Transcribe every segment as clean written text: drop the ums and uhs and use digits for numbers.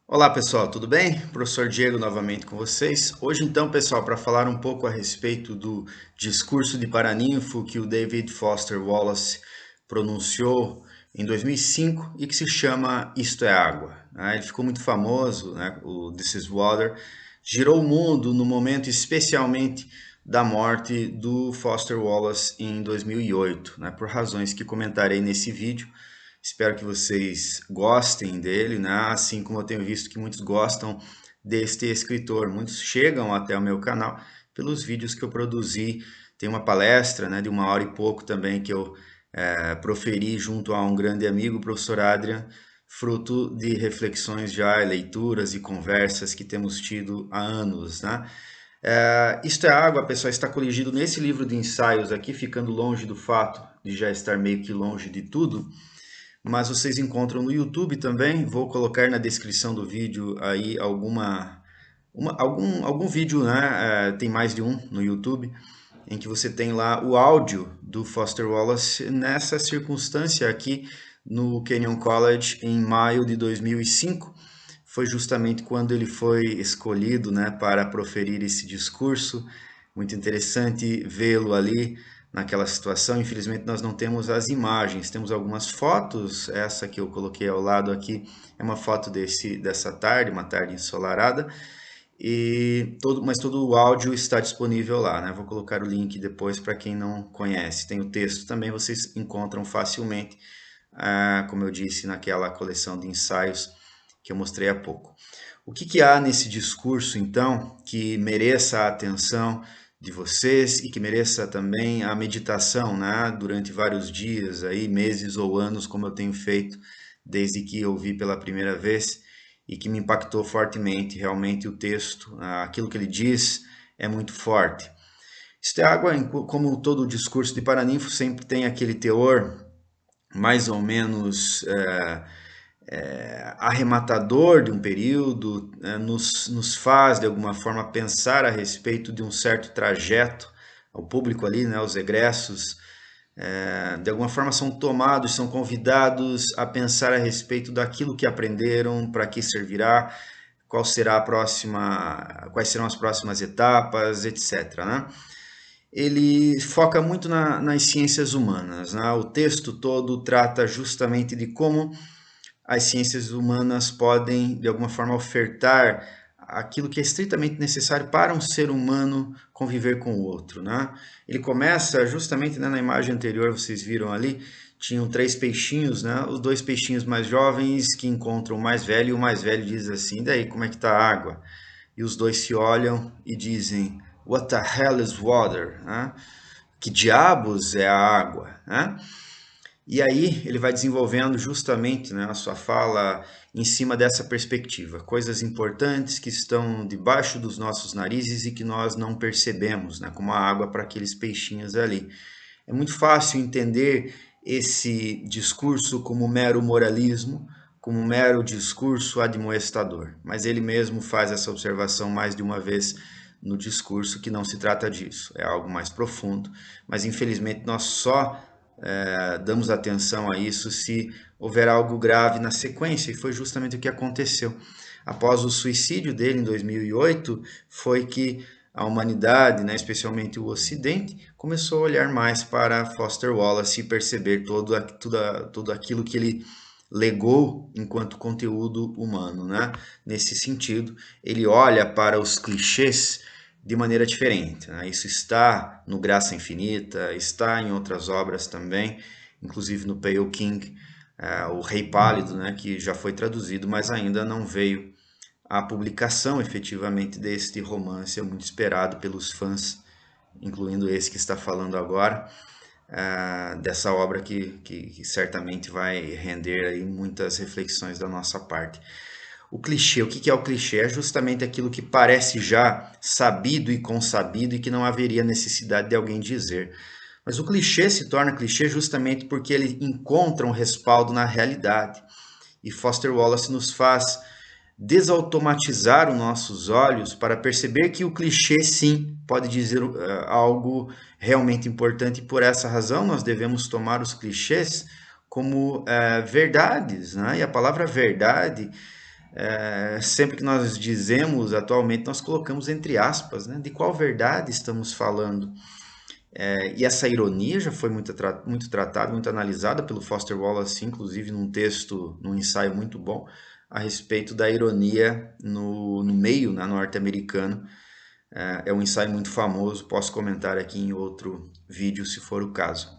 Olá pessoal, tudo bem? Professor Diego novamente com vocês. Hoje então, pessoal, para falar um pouco a respeito do discurso de Paraninfo que o David Foster Wallace pronunciou em 2005 e que se chama Isto é Água. Ele ficou muito famoso, né? O This is Water, girou o mundo no momento especialmente da morte do Foster Wallace em 2008, né? Por razões que comentarei nesse vídeo. Espero que vocês gostem dele, né? Assim como eu tenho visto que muitos gostam deste escritor. Muitos chegam até o meu canal pelos vídeos que eu produzi. Tem uma palestra, né, de 1 hora e pouco também que eu proferi junto a um grande amigo, o professor Adrian, fruto de reflexões já, leituras e conversas que temos tido há anos, né? Isto é Água, pessoal, está coligido nesse livro de ensaios aqui, ficando longe do fato de já estar meio que longe de tudo, mas vocês encontram no YouTube também. Vou colocar na descrição do vídeo aí algum vídeo, né? Tem mais de um no YouTube, em que você tem lá o áudio do Foster Wallace nessa circunstância aqui no Kenyon College em maio de 2005. Foi justamente quando ele foi escolhido, né, para proferir esse discurso. Muito interessante vê-lo ali naquela situação. Infelizmente nós não temos as imagens, temos algumas fotos. Essa que eu coloquei ao lado aqui é uma foto dessa tarde, uma tarde ensolarada, mas todo o áudio está disponível lá, né? Vou colocar o link depois para quem não conhece. Tem o texto também, vocês encontram facilmente, como eu disse, naquela coleção de ensaios que eu mostrei há pouco. O que há nesse discurso, então, que mereça a atenção de vocês e que mereça também a meditação, né? Durante vários dias, aí, meses ou anos, como eu tenho feito desde que eu vi pela primeira vez e que me impactou fortemente. Realmente o texto, aquilo que ele diz é muito forte. Isto é Água, como todo o discurso de Paraninfo, sempre tem aquele teor mais ou menos arrematador de um período, nos faz de alguma forma pensar a respeito de um certo trajeto. O público ali, né, os egressos, de alguma forma são tomados, são convidados a pensar a respeito daquilo que aprenderam, para que servirá, qual será a próxima, quais serão as próximas etapas, etc., né? Ele foca muito nas ciências humanas, né? O texto todo trata justamente de como as ciências humanas podem, de alguma forma, ofertar aquilo que é estritamente necessário para um ser humano conviver com o outro, né? Ele começa justamente, né, na imagem anterior, vocês viram ali, tinham 3 peixinhos, né? Os 2 peixinhos mais jovens que encontram o mais velho, e o mais velho diz assim: daí, como é que tá a água? E os dois se olham e dizem: What the hell is water? Né? Que diabos é a água? Né? E aí ele vai desenvolvendo justamente, né, a sua fala em cima dessa perspectiva. Coisas importantes que estão debaixo dos nossos narizes e que nós não percebemos, né, como a água para aqueles peixinhos ali. É muito fácil entender esse discurso como mero moralismo, como mero discurso admoestador. Mas ele mesmo faz essa observação mais de uma vez no discurso, que não se trata disso, é algo mais profundo. Mas infelizmente nós só damos atenção a isso se houver algo grave na sequência, e foi justamente o que aconteceu. Após o suicídio dele em 2008, foi que a humanidade, né, especialmente o Ocidente, começou a olhar mais para Foster Wallace e perceber tudo aquilo que ele legou enquanto conteúdo humano, né? Nesse sentido, ele olha para os clichês de maneira diferente, né? Isso está no Graça Infinita, está em outras obras também, inclusive no Pale King, o Rei Pálido, né, que já foi traduzido, mas ainda não veio a publicação efetivamente deste romance, é muito esperado pelos fãs, incluindo esse que está falando agora, dessa obra que certamente vai render aí muitas reflexões da nossa parte. O clichê, o que é o clichê? É justamente aquilo que parece já sabido e consabido e que não haveria necessidade de alguém dizer. Mas o clichê se torna clichê justamente porque ele encontra um respaldo na realidade. E Foster Wallace nos faz desautomatizar os nossos olhos para perceber que o clichê, sim, pode dizer algo realmente importante, e por essa razão nós devemos tomar os clichês como verdades, né? E a palavra verdade sempre que nós dizemos atualmente, nós colocamos entre aspas, né? De qual verdade estamos falando? E essa ironia já foi muito tratada, muito analisada pelo Foster Wallace, inclusive num texto, num ensaio muito bom, a respeito da ironia no meio, né, norte-americano. É um ensaio muito famoso, posso comentar aqui em outro vídeo, se for o caso.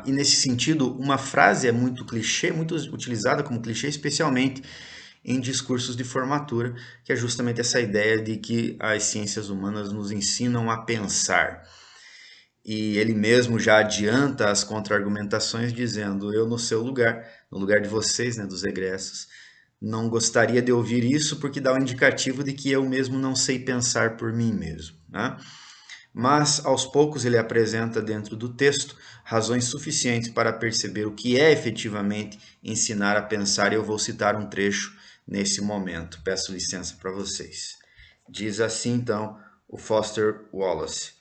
E nesse sentido, uma frase é muito clichê, muito utilizada como clichê, especialmente em discursos de formatura, que é justamente essa ideia de que as ciências humanas nos ensinam a pensar. E ele mesmo já adianta as contra-argumentações dizendo: eu no seu lugar, no lugar de vocês, né, dos egressos, não gostaria de ouvir isso porque dá um indicativo de que eu mesmo não sei pensar por mim mesmo, né? Mas aos poucos ele apresenta dentro do texto razões suficientes para perceber o que é efetivamente ensinar a pensar, e eu vou citar um trecho nesse momento. Peço licença para vocês. Diz assim então o Foster Wallace: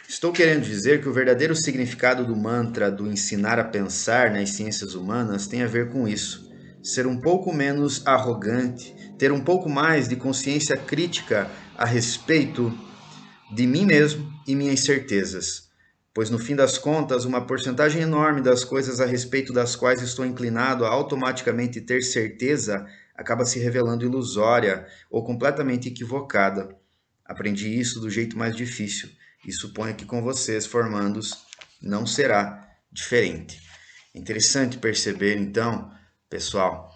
estou querendo dizer que o verdadeiro significado do mantra do ensinar a pensar nas ciências humanas tem a ver com isso. Ser um pouco menos arrogante, ter um pouco mais de consciência crítica a respeito de mim mesmo e minhas certezas. Pois no fim das contas, uma porcentagem enorme das coisas a respeito das quais estou inclinado a automaticamente ter certeza acaba se revelando ilusória ou completamente equivocada. Aprendi isso do jeito mais difícil e suponho que com vocês, formandos, não será diferente. Interessante perceber, então, pessoal,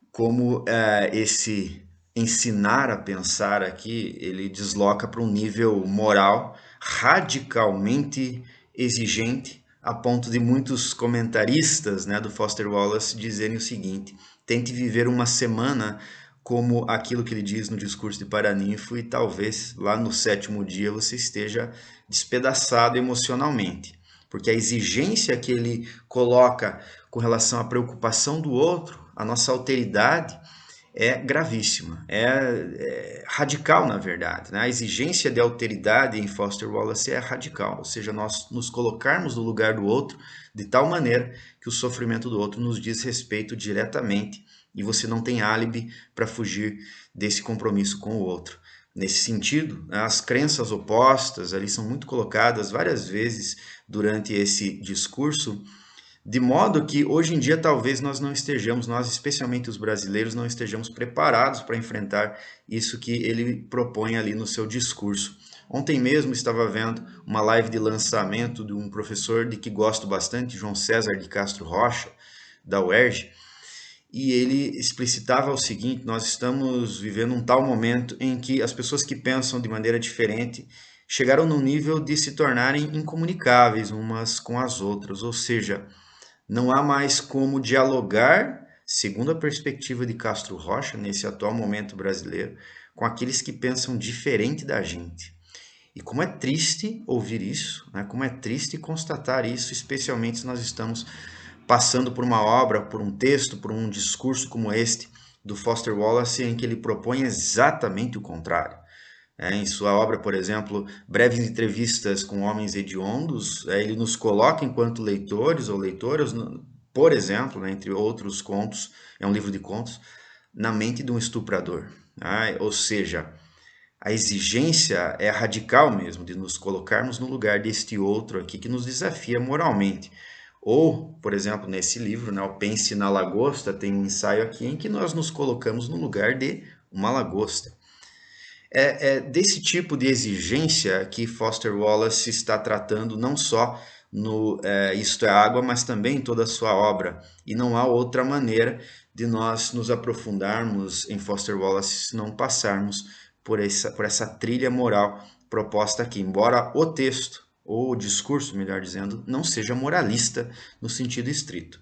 como esse ensinar a pensar aqui, ele desloca para um nível moral radicalmente exigente, a ponto de muitos comentaristas, né, do Foster Wallace dizerem o seguinte: tente viver uma semana como aquilo que ele diz no discurso de Paraninfo, e talvez lá no sétimo dia você esteja despedaçado emocionalmente. Porque a exigência que ele coloca com relação à preocupação do outro, a nossa alteridade, é gravíssima, é radical, na verdade, né? A exigência de alteridade em Foster Wallace é radical, ou seja, nós nos colocarmos no lugar do outro de tal maneira que o sofrimento do outro nos diz respeito diretamente e você não tem álibi para fugir desse compromisso com o outro. Nesse sentido, as crenças opostas ali são muito colocadas várias vezes durante esse discurso, de modo que hoje em dia talvez nós não estejamos, nós especialmente os brasileiros, não estejamos preparados para enfrentar isso que ele propõe ali no seu discurso. Ontem mesmo estava vendo uma live de lançamento de um professor de que gosto bastante, João César de Castro Rocha, da UERJ, e ele explicitava o seguinte: nós estamos vivendo um tal momento em que as pessoas que pensam de maneira diferente chegaram no nível de se tornarem incomunicáveis umas com as outras, ou seja, não há mais como dialogar, segundo a perspectiva de Castro Rocha, nesse atual momento brasileiro, com aqueles que pensam diferente da gente. E como é triste ouvir isso, né? Como é triste constatar isso, especialmente se nós estamos passando por uma obra, por um texto, por um discurso como este do Foster Wallace, em que ele propõe exatamente o contrário. Em sua obra, por exemplo, Breves Entrevistas com Homens Hediondos, ele nos coloca enquanto leitores ou leitoras, por exemplo, né, entre outros contos, é um livro de contos, na mente de um estuprador. Ou seja, a exigência é radical mesmo, de nos colocarmos no lugar deste outro aqui que nos desafia moralmente. Ou, por exemplo, nesse livro, né, o Pense na Lagosta, tem um ensaio aqui em que nós nos colocamos no lugar de uma lagosta. É desse tipo de exigência que Foster Wallace está tratando, não só no Isto é Água, mas também em toda a sua obra. E não há outra maneira de nós nos aprofundarmos em Foster Wallace se não passarmos por essa trilha moral proposta aqui. Embora o texto, ou o discurso, melhor dizendo, não seja moralista no sentido estrito.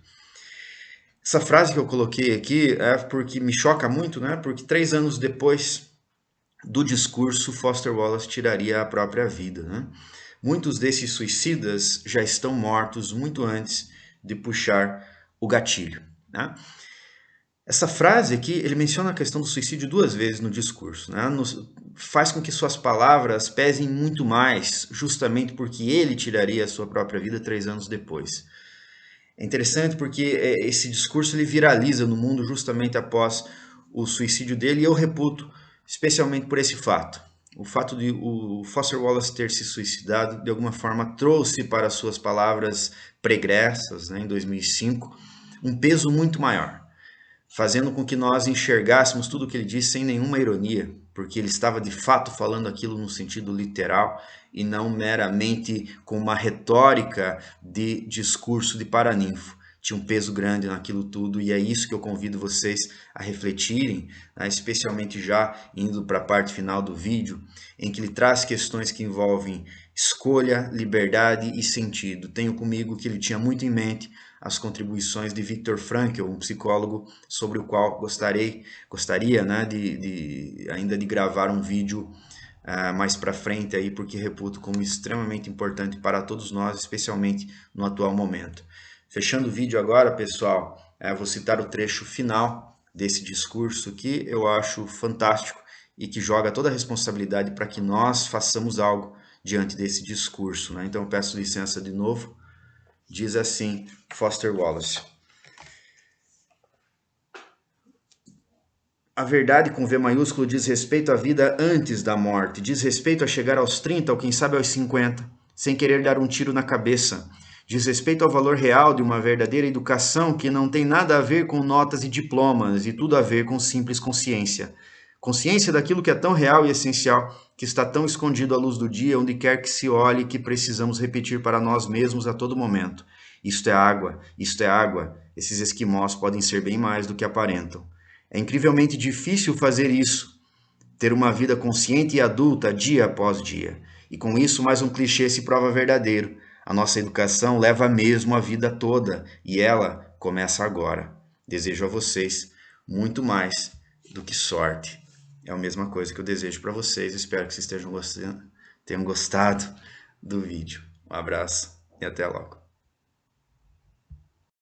Essa frase que eu coloquei aqui é porque me choca muito, né? Porque 3 anos depois do discurso, Foster Wallace tiraria a própria vida, né? Muitos desses suicidas já estão mortos muito antes de puxar o gatilho, né? Essa frase aqui, ele menciona a questão do suicídio 2 vezes no discurso, né? Faz com que suas palavras pesem muito mais, justamente porque ele tiraria a sua própria vida 3 anos depois. É interessante porque esse discurso ele viraliza no mundo justamente após o suicídio dele, e eu reputo especialmente por esse fato. O fato de o Foster Wallace ter se suicidado, de alguma forma, trouxe para suas palavras pregressas, né, em 2005, um peso muito maior, fazendo com que nós enxergássemos tudo o que ele disse sem nenhuma ironia, porque ele estava de fato falando aquilo no sentido literal e não meramente com uma retórica de discurso de paraninfo. Tinha um peso grande naquilo tudo, e é isso que eu convido vocês a refletirem, né, especialmente já indo para a parte final do vídeo, em que ele traz questões que envolvem escolha, liberdade e sentido. Tenho comigo que ele tinha muito em mente as contribuições de Viktor Frankl, um psicólogo sobre o qual gostaria, né, ainda de gravar um vídeo mais para frente aí, porque reputo como extremamente importante para todos nós, especialmente no atual momento. Fechando o vídeo agora, pessoal, vou citar o trecho final desse discurso que eu acho fantástico e que joga toda a responsabilidade para que nós façamos algo diante desse discurso, né? Então eu peço licença de novo. Diz assim Foster Wallace: a verdade com V maiúsculo diz respeito à vida antes da morte, diz respeito a chegar aos 30 ou quem sabe aos 50, sem querer dar um tiro na cabeça. Diz respeito ao valor real de uma verdadeira educação que não tem nada a ver com notas e diplomas e tudo a ver com simples consciência. Consciência daquilo que é tão real e essencial, que está tão escondido à luz do dia, onde quer que se olhe, que precisamos repetir para nós mesmos a todo momento. Isto é água, isto é água. Esses esquimós podem ser bem mais do que aparentam. É incrivelmente difícil fazer isso, ter uma vida consciente e adulta dia após dia. E com isso, mais um clichê se prova verdadeiro. A nossa educação leva mesmo a vida toda e ela começa agora. Desejo a vocês muito mais do que sorte. É a mesma coisa que eu desejo para vocês. Espero que vocês tenham gostado do vídeo. Um abraço e até logo.